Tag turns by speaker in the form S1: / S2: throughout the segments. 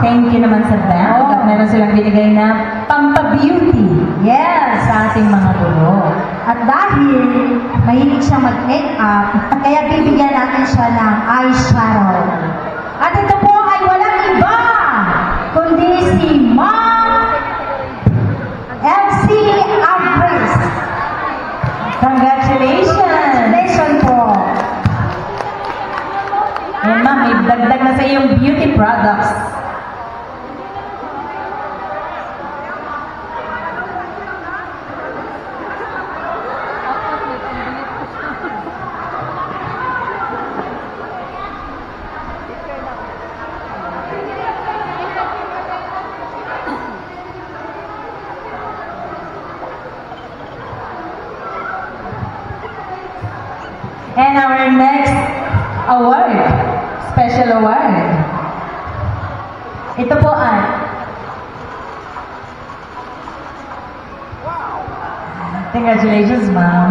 S1: thank you naman sa bank. At meron silang binigay na pampabeauty.
S2: Yes!
S1: Sa ating mga dulo.
S2: At dahil mahilig siya mag-make-up, kaya bibigyan natin siya ng eyeshadow. At ito po ay walang iba, kundi si Ma'am MC Ambris.
S1: Congratulations!
S2: Congratulations po.
S1: Ayan ma'am, may dagdag na sa iyong beauty products. And our next award, special award. Ito po ay congratulations, ma'am.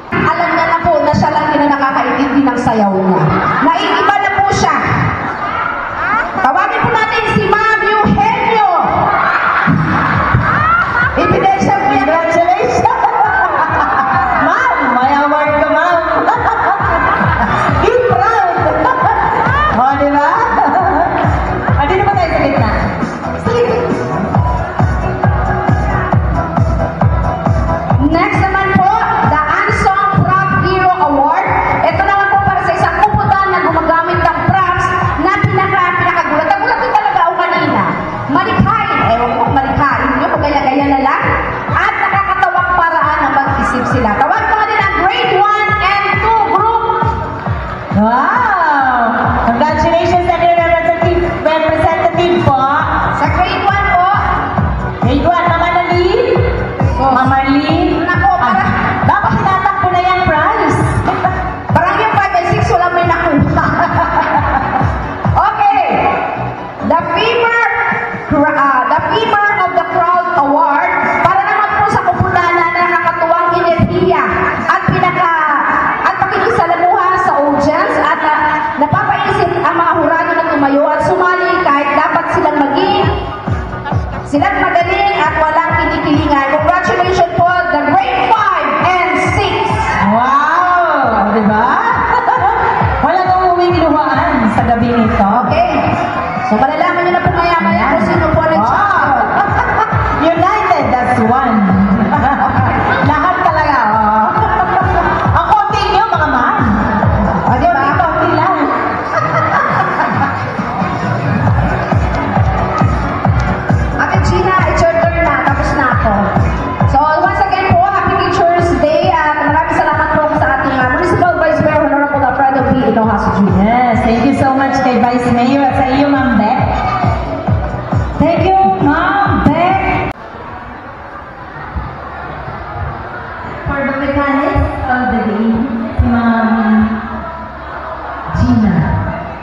S2: Alam niya na po na siya lang yun na nakakaintindi ng sayaw niya. Naiiba na po siya. Tawagin po natin si Ma'am Eugenio. Ebidensya po yan.
S1: Congratulations! Ma'am, may award ka, ma'am. Be proud! O, di ba? O, dito pa tayo sa gitna.
S2: Sige. Next naman po, the Unsung Prop Hero Award. Ito naman po para sa isang kuputan na gumagamit ng props na pinakagulat. Nagulat din talaga ako kanina. Malikhain. Ewan ko, malikhain nyo, pagaya-gaya na lang. At nakakatawang paraan na mag-isip sila. Tawag mga din ang grade 1 and 2 group.
S1: Wow! Congratulations sa ating representative po.
S2: Sa grade 1 po,
S1: Grade 1, Mama Nalin. Mama Marlene.
S2: nako, parang,
S1: Dapat tinatakbo na yung prize.
S2: parang yung 5 and 6 wala may nakuha. Okay. The Femur of the Crowd Award para naman po sa kupunan na nakakatuwang enerhiya at pakikisalamuha sa audience at napapaisip ang mga hurado na tumayo at sumali kahit dapat silang magaling at walang kinikilingan. Congratulations po, the grade 5 and 6.
S1: Wow! Diba? Walang umuwing luhaan sa gabi nito.
S2: Okay. So, malalaman nyo na po maya-maya kung sino po nag-shout.
S1: United, that's one. Lahat talaga, oh. Ang konti nyo, mga man.
S2: O, di ba?
S1: Konti lang.
S2: Ate Gina, it's your turn na. Tapos na ako. So, once again po, Happy Teacher's Day. At maraming salamat po sa ating Municipal Vice Mayor, Honorable Alfredo P. Inohasu Jr.
S1: Yes, thank you so much kay Vice Mayor at sa iyo, Ma'am Beck. Thank you, Ma'am Beck. For the mechanics of the day, si Ma'am Gina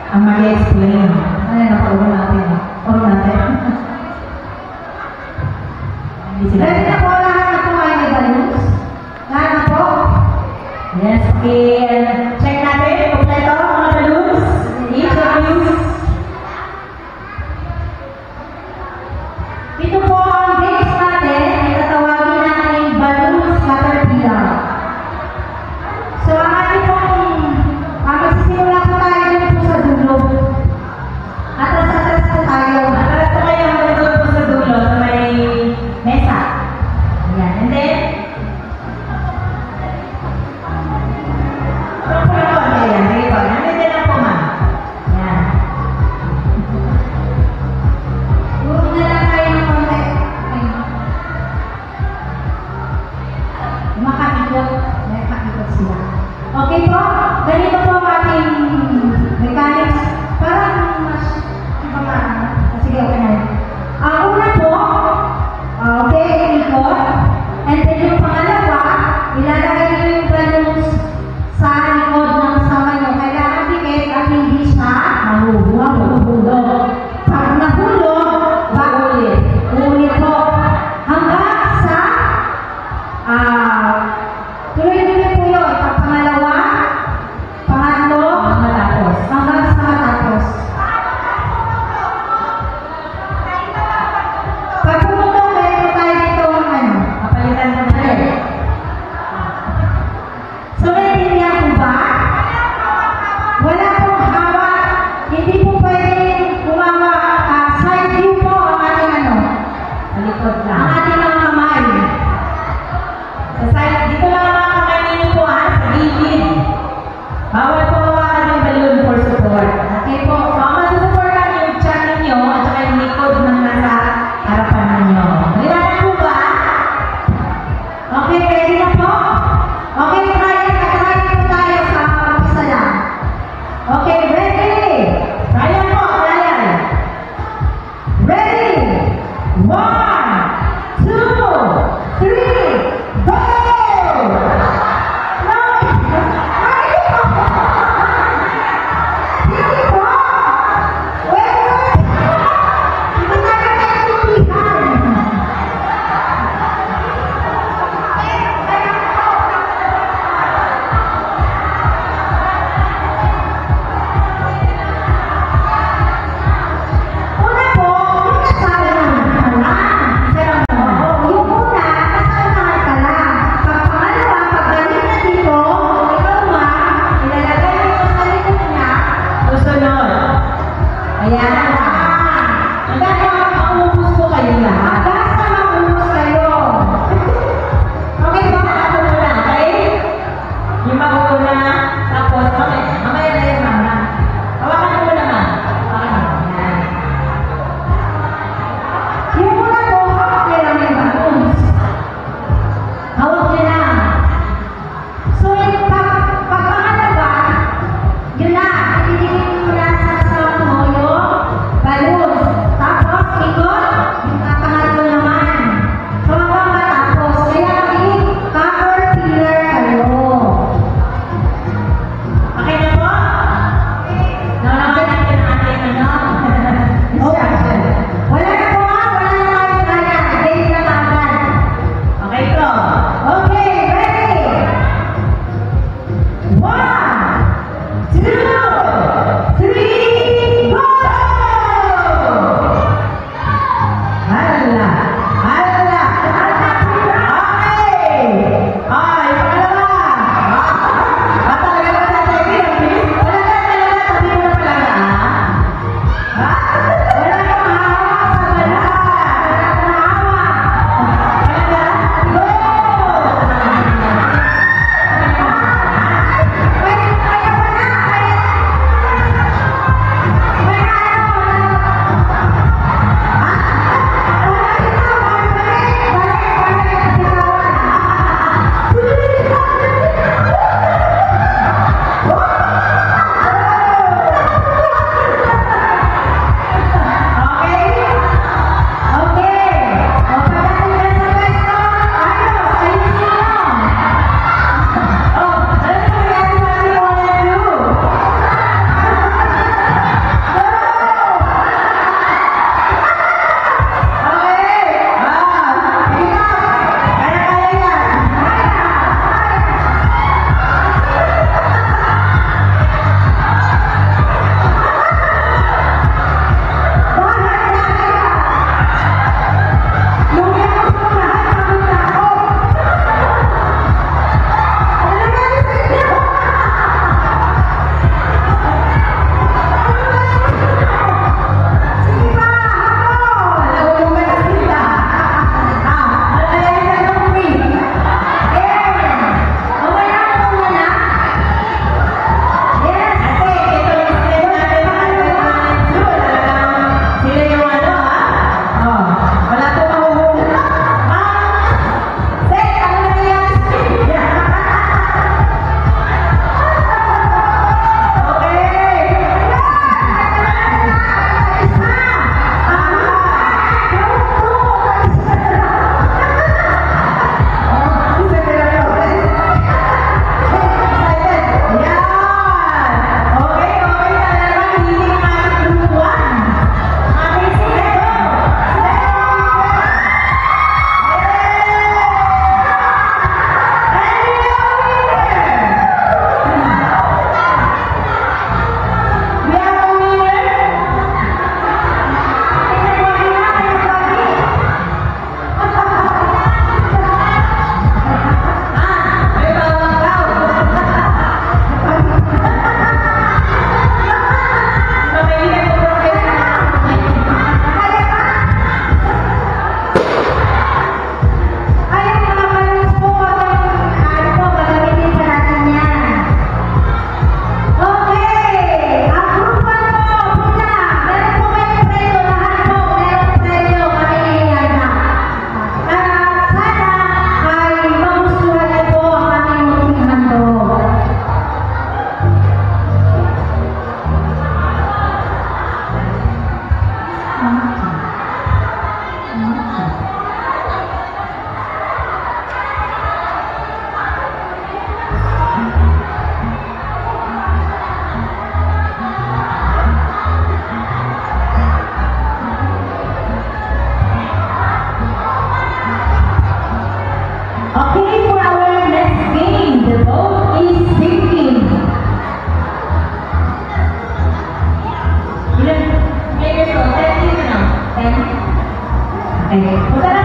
S1: ang mag-explain. Ayan, napuro natin. Puro natin. Hindi sila.
S2: Ready na po lahat na po ngayon may balloons? Lahat na po?
S1: Yes, and check natin. Kompleto mga balloons. Each of you.
S2: Ito po ang games natin ay tatawagin natin balloons caterpillar. So, ang ating pong magsisimula po tayo dito po sa dulo. Atras-atras po tayo.
S1: Atras po kayo hanggang doon po sa dulo sa may mesa. Ayan. And then, Okay. Punta